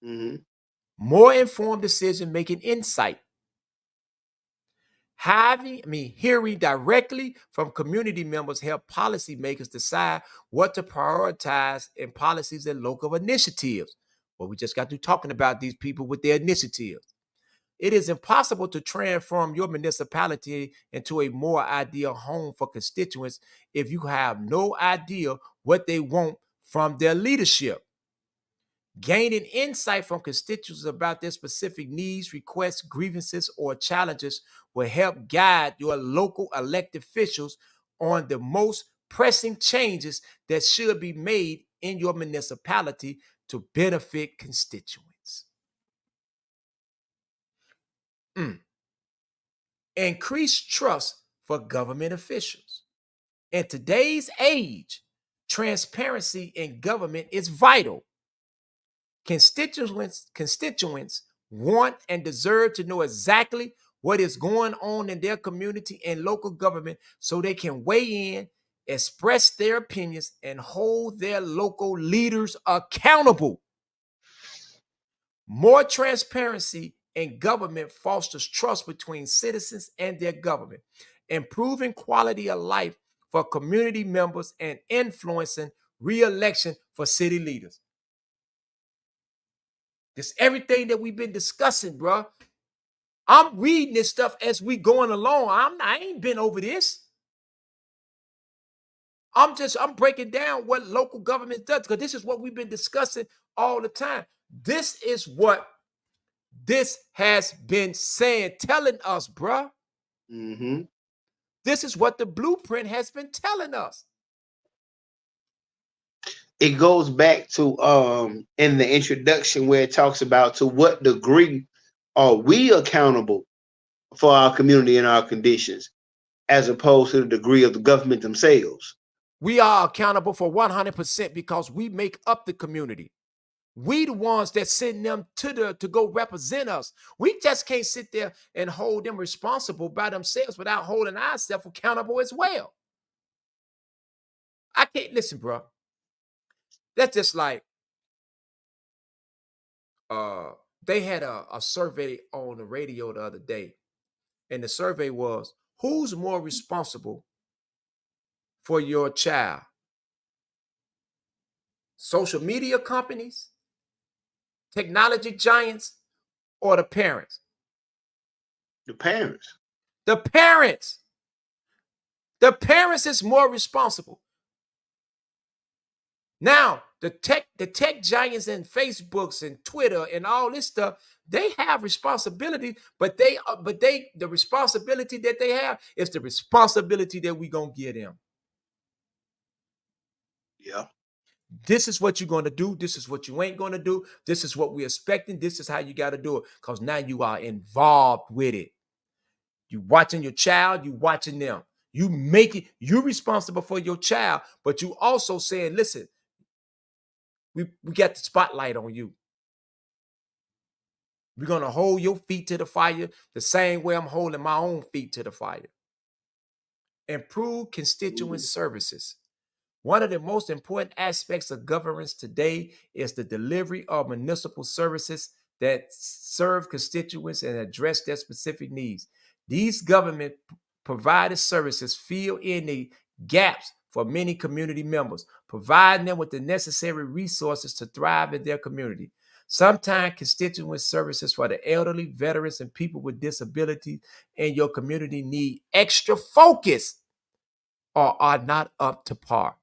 Mm-hmm. more informed decision-making insight. Hearing directly from community members help policymakers decide what to prioritize in policies and local initiatives. Well, we just got through talking about these people with their initiatives. It is impossible to transform your municipality into a more ideal home for constituents if you have no idea what they want from their leadership. Gaining insight from constituents about their specific needs, requests, grievances, or challenges will help guide your local elected officials on the most pressing changes that should be made in your municipality to benefit constituents. Mm. Increase trust for government officials. In today's age, transparency in government is vital. Constituents want and deserve to know exactly what is going on in their community and local government so they can weigh in, express their opinions, and hold their local leaders accountable. More transparency in government fosters trust between citizens and their government, improving quality of life for community members and influencing re-election for city leaders. This everything that we've been discussing, bro. I'm reading this stuff as we going along. I ain't been over this. I'm breaking down what local government does because this is what we've been discussing all the time. This is what this has been saying, telling us, bro. Mm-hmm. This is what the blueprint has been telling us. It goes back to in the introduction where it talks about to what degree are we accountable for our community and our conditions, as opposed to the degree of the government themselves. We are accountable for 100% because we make up the community. We the ones that send them to go represent us. We just can't sit there and hold them responsible by themselves without holding ourselves accountable as well. I can't listen, bro. That's just like uh they had a survey on the radio the other day, and the survey was who's more responsible for your child? Social media companies, technology giants, or the parents? The parents. The parents. The parents is more responsible. Now, the tech giants and Facebooks and Twitter and all this stuff, they have responsibility, but the responsibility that they have is the responsibility that we gonna give them. Yeah. This is what you're gonna do. This is what you ain't gonna do. This is what we're expecting. This is how you got to do it. Because now you are involved with it. You watching your child. You watching them. You make it. You're responsible for your child, but you also saying, listen, we got the spotlight on you. We're going to hold your feet to the fire the same way I'm holding my own feet to the fire. Improve constituent services. One of the most important aspects of governance today is the delivery of municipal services that serve constituents and address their specific needs. These government provided services fill in the gaps for many community members, providing them with the necessary resources to thrive in their community. Sometimes constituent services for the elderly, veterans, and people with disabilities in your community need extra focus or are not up to par.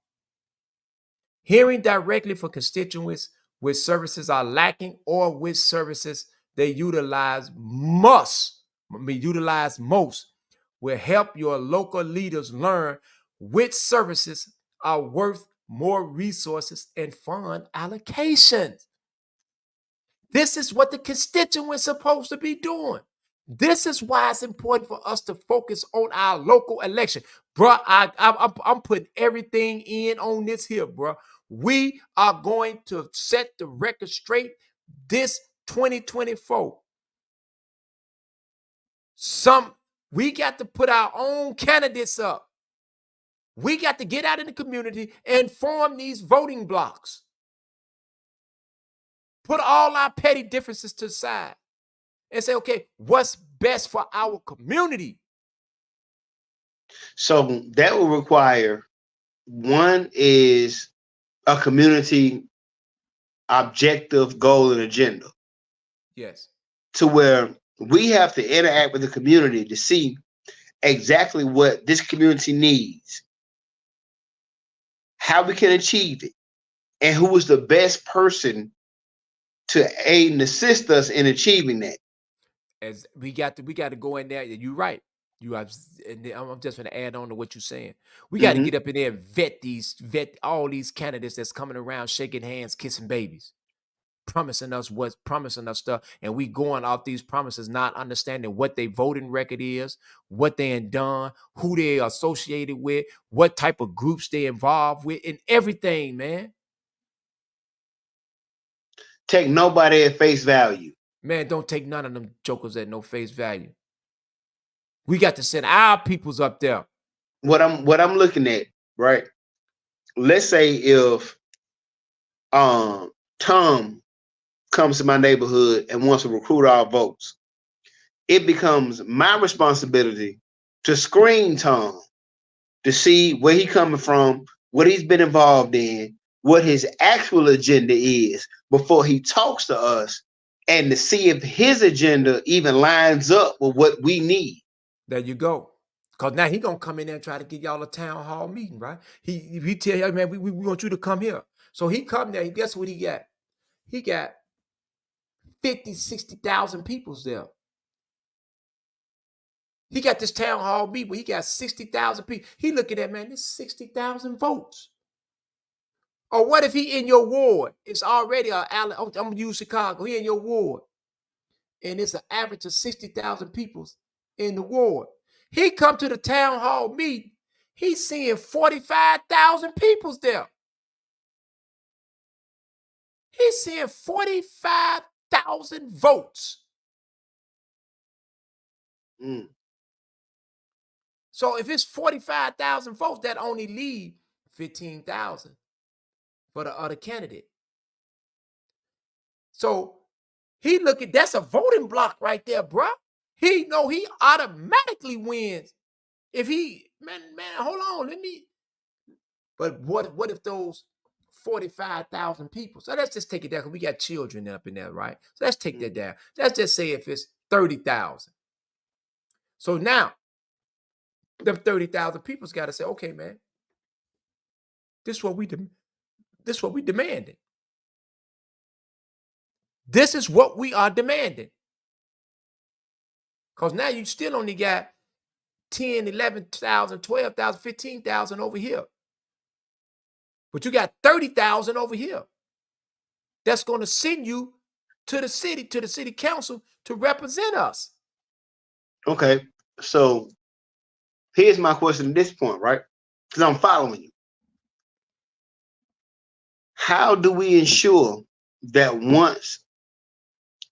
Hearing directly from constituents which services are lacking or which services they utilize most will help your local leaders learn which services are worth more resources and fund allocations. This is what the constituents supposed to be doing. This is why it's important for us to focus on our local election. Bro, I'm putting everything in on this here, bro. We are going to set the record straight this 2024. We got to put our own candidates up. We got to get out in the community and form these voting blocks. Put all our petty differences to the side and say, okay, what's best for our community? So that will require, one is a community objective, goal, and agenda, Yes. to where we have to interact with the community to see exactly what this community needs, how we can achieve it, and who is the best person to aid and assist us in achieving that. As we got to go in there. You're right. You have, and I'm just going to add on to what you're saying. We got to Mm-hmm. get up in there and vet all these candidates that's coming around shaking hands, kissing babies, promising us stuff, and we going off these promises, not understanding what their voting record is, what they done, who they associated with, what type of groups they involved with, and everything, man. Take nobody at face value. Man, don't take none of them jokers at no face value. We got to send our peoples up there. What I'm looking at, right? Let's say if Tom comes to my neighborhood and wants to recruit our votes, it becomes my responsibility to screen Tom, to see where he coming from, what he's been involved in, what his actual agenda is before he talks to us, and to see if his agenda even lines up with what we need. There you go. Because now he going to come in there and try to get y'all a town hall meeting, right? He tell you, man, we want you to come here. So he come there. Guess what he got? He got 50, 60,000 peoples there. He got this town hall meeting. He got 60,000 people. He looking at, man, this 60,000 votes. Or what if he in your ward? It's already I'm going to use Chicago. He in your ward. And it's an average of 60,000 people in the ward. He come to the town hall meeting. He's seeing 45,000 peoples there. He's seeing 45,000 votes. Mm. So if it's 45,000 votes, that only leave 15,000 for the other candidate. So he that's a voting block right there, bro. He know he automatically wins. If he, man, hold on, let me. But what if those 45,000 people? So let's just take it down because we got children up in there, right? So let's take that down. Let's just say if it's 30,000. So now, them 30,000 people's got to say, okay, man, this is what we demanding. This is what we are demanding. Because now you still only got 10, 11,000, 12,000, 15,000 over here. But you got 30,000 over here. That's going to send you to the city council to represent us. Okay, so here's my question at this point, right? Because I'm following you. How do we ensure that once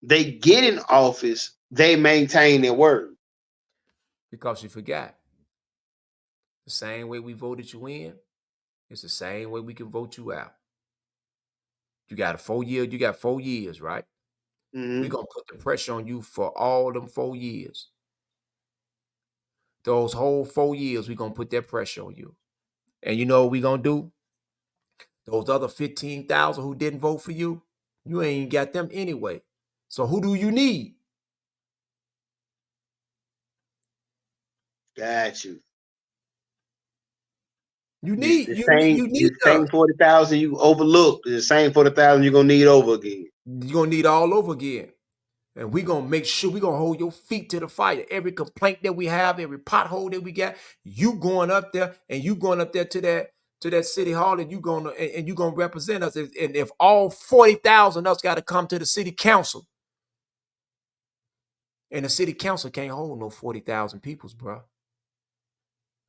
they get in office, they maintain their word? Because you forgot. The same way we voted you in, it's the same way we can vote you out. You got 4 years, right? Mm-hmm. We're going to put the pressure on you for all them 4 years. Those whole 4 years, we're going to put that pressure on you. And you know what we're going to do? Those other 15,000 who didn't vote for you, you ain't got them anyway. So who do you need? Got you. You The, need the you need same you need the same 40,000 you overlooked is the same 40,000 you're gonna need over again. You're gonna need all over again. And we're gonna make sure we're gonna hold your feet to the fire. Every complaint that we have, every pothole that we got, you going up there and you going up there to that city hall and you gonna represent us. And if all 40,000 of us got to come to the city council, and the city council can't hold no 40,000 peoples, bro.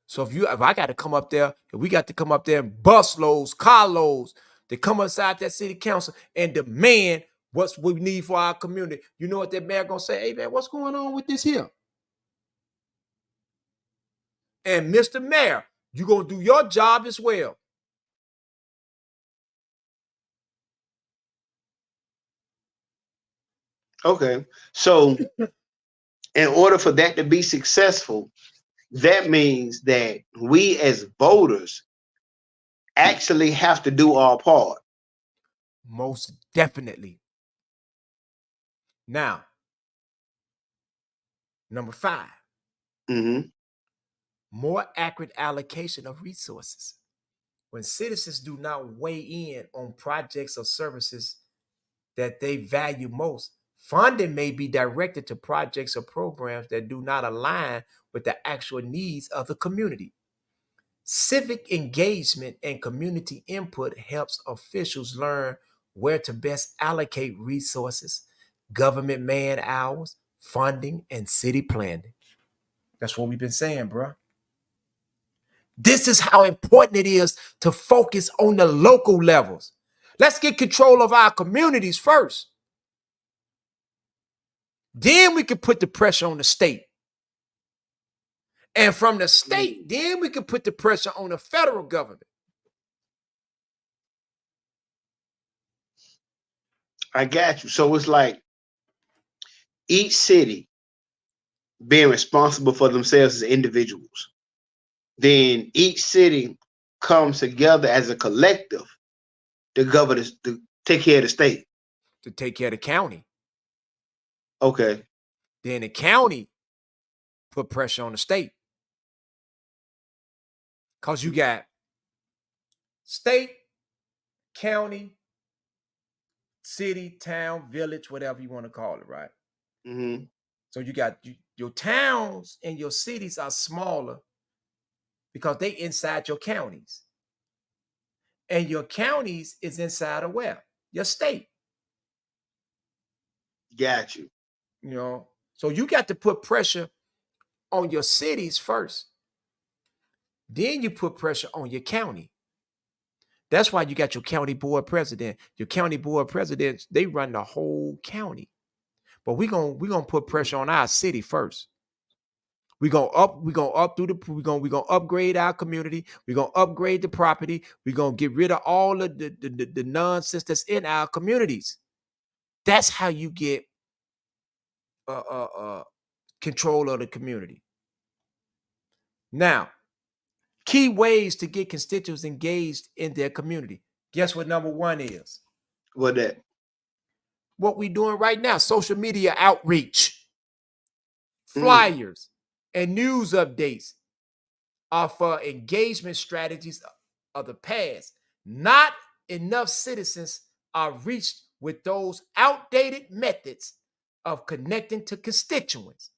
So if I got to come up there, if we got to come up there and bus loads, car loads, to come inside that city council and demand what's we need for our community, you know what that mayor gonna say? Hey man, what's going on with this here? And Mr. Mayor, you gonna do your job as well. Okay. So in order for that to be successful, that means that we as voters actually have to do our part. Most definitely. Now, number 5, Hmm. more accurate allocation of resources. When citizens do not weigh in on projects or services that they value most, funding may be directed to projects or programs that do not align with the actual needs of the community. Civic engagement and community input helps officials learn where to best allocate resources, government man hours, funding, and city planning. That's what we've been saying, bro. This is how important it is to focus on the local levels. Let's get control of our communities first. Then we can put the pressure on the state. And from the state, then we can put the pressure on the federal government. I got you. So it's like each city being responsible for themselves as individuals. Then each city comes together as a collective to govern this, to take care of the state. To take care of the county. Okay. Then the county put pressure on the state. Because you got state, county, city, town, village, whatever you want to call it, right? Hmm. So you got your towns and your cities are smaller because they inside your counties. And your counties is inside of where? Your state. Got you. You know, so you got to put pressure on your cities first. Then you put pressure on your county. That's why you got your county board president. Your county board presidents, they run the whole county. But we're gonna put pressure on our city first. We're gonna up through the we're gonna upgrade our community, we're gonna upgrade the property, we're gonna get rid of all of the nonsense that's in our communities. That's how you get uh, uh, uh, control of the community. Now, key ways to get constituents engaged in their community. Guess what number 1 is? What that? What we doing right now, social media outreach, Mm. flyers, and news updates are for engagement strategies of the past. Not enough citizens are reached with those outdated methods of connecting to constituents.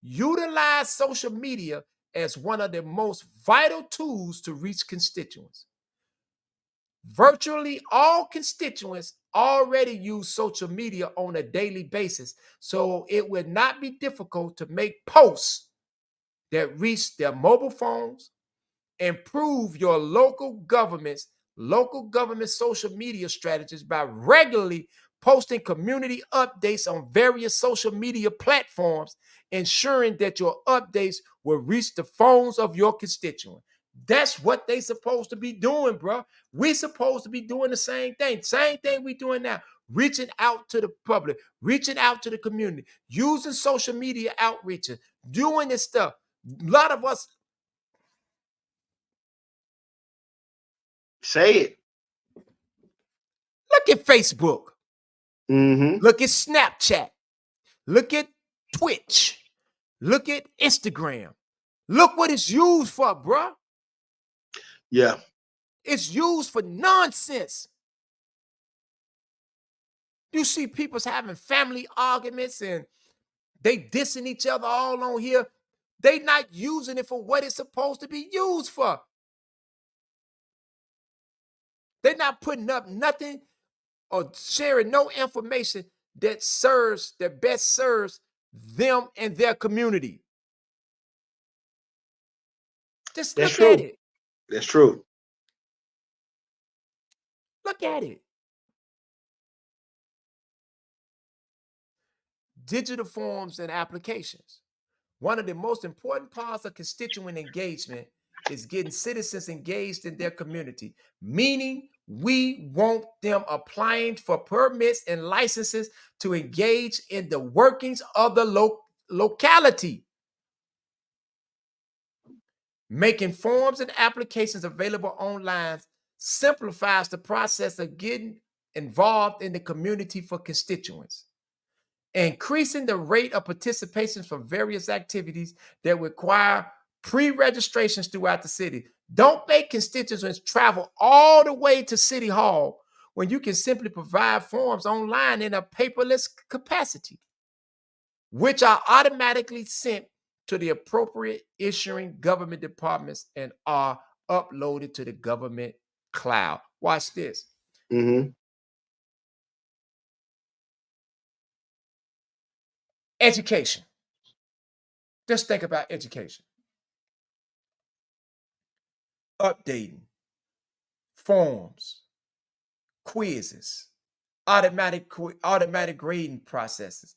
Utilize social media as one of the most vital tools to reach constituents. Virtually all constituents already use social media on a daily basis, so it would not be difficult to make posts that reach their mobile phones. Improve your local government social media strategies by regularly posting community updates on various social media platforms, ensuring that your updates will reach the phones of your constituent. That's what they supposed to be doing, bro. We supposed to be doing the same thing we doing now, reaching out to the public, reaching out to the community, using social media outreach, doing this stuff. A lot of us. Say it. Look at Facebook. Hmm. Look at Snapchat. Look at Twitch. Look at Instagram. Look what it's used for, bruh. Yeah. It's used for nonsense. You see people's having family arguments and they dissing each other all on here. They not using it for what it's supposed to be used for. They're not putting up nothing or sharing no information that best serves them and their community. Just That's look at true. it. That's true. Look at it. Digital forms and applications. One of the most important parts of constituent engagement is getting citizens engaged in their community, meaning We want them applying for permits and licenses to engage in the workings of the locality. Making forms and applications available online simplifies the process of getting involved in the community for constituents. Increasing the rate of participation for various activities that require pre-registrations throughout the city. Don't make constituents travel all the way to City Hall when you can simply provide forms online in a paperless capacity, which are automatically sent to the appropriate issuing government departments and are uploaded to the government cloud. Watch this. Mm-hmm. Education. Just think about education. Updating forms, quizzes, automatic grading processes,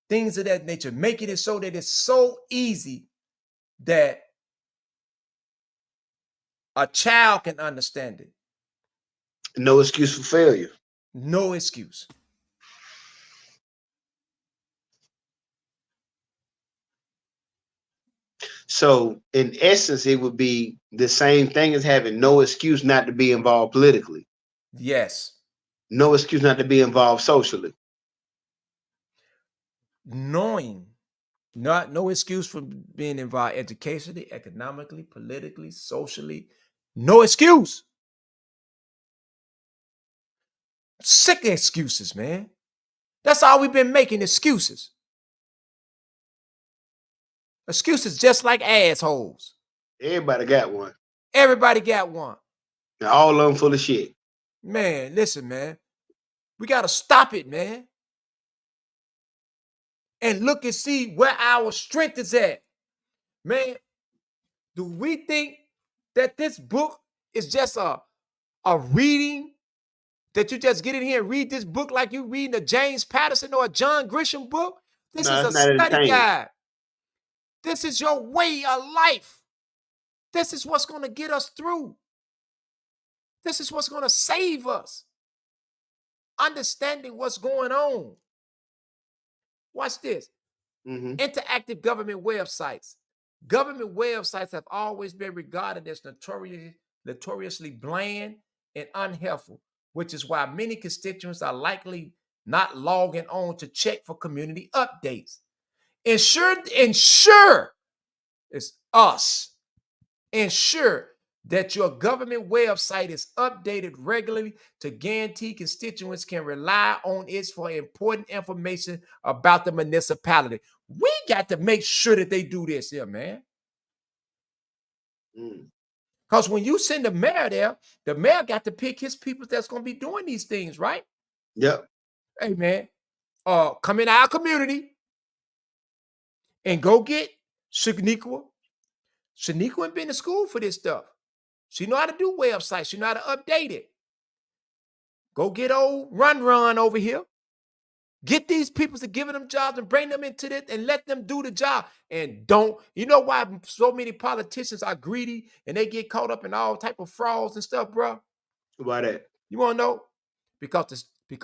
things of that nature, making it so that it's so easy that a child can understand it. No excuse for failure. No excuse. So in essence, it would be the same thing as having no excuse not to be involved politically. Yes. No excuse not to be involved socially. Knowing, no excuse for being involved educationally, economically, politically, socially. No excuse. Sick excuses, man. That's all we've been making, excuses. Excuses just like assholes. Everybody got one. Everybody got one. And all of them full of shit. Man, listen, man. We got to stop it, man. And look and see where our strength is at. Man, do we think that this book is just a reading, that you just get in here and read this book like you reading a James Patterson or a John Grisham book? This No, is it's a not study entertaining. guide. This is your way of life. This is what's going to get us through. This is what's going to save us. Understanding what's going on. Watch this. Mm-hmm. Interactive government websites. Government websites have always been regarded as notoriously bland and unhelpful, which is why many constituents are likely not logging on to check for community updates. Ensure it's us. Ensure that your government website is updated regularly to guarantee constituents can rely on it for important information about the municipality. We got to make sure that they do this here, man. Because when you send the mayor there, the mayor got to pick his people that's going to be doing these things, right? Yep. Hey, man, come in our community and go get Shaniqua. Shaniqua ain't been to school for this stuff. She know how to do websites. She know how to update it. Go get old Run over here. Get these people to give them jobs and bring them into this and let them do the job. And don't, you know why so many politicians are greedy and they get caught up in all type of frauds and stuff, bro? Why that? You want to know? Because the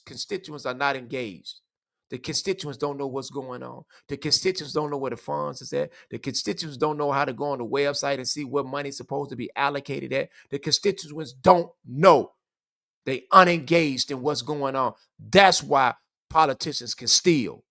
constituents are not engaged. The constituents don't know what's going on. The constituents don't know where the funds is at. The constituents don't know how to go on the website and see what money's supposed to be allocated at. The constituents don't know. They unengaged in what's going on. That's why politicians can steal.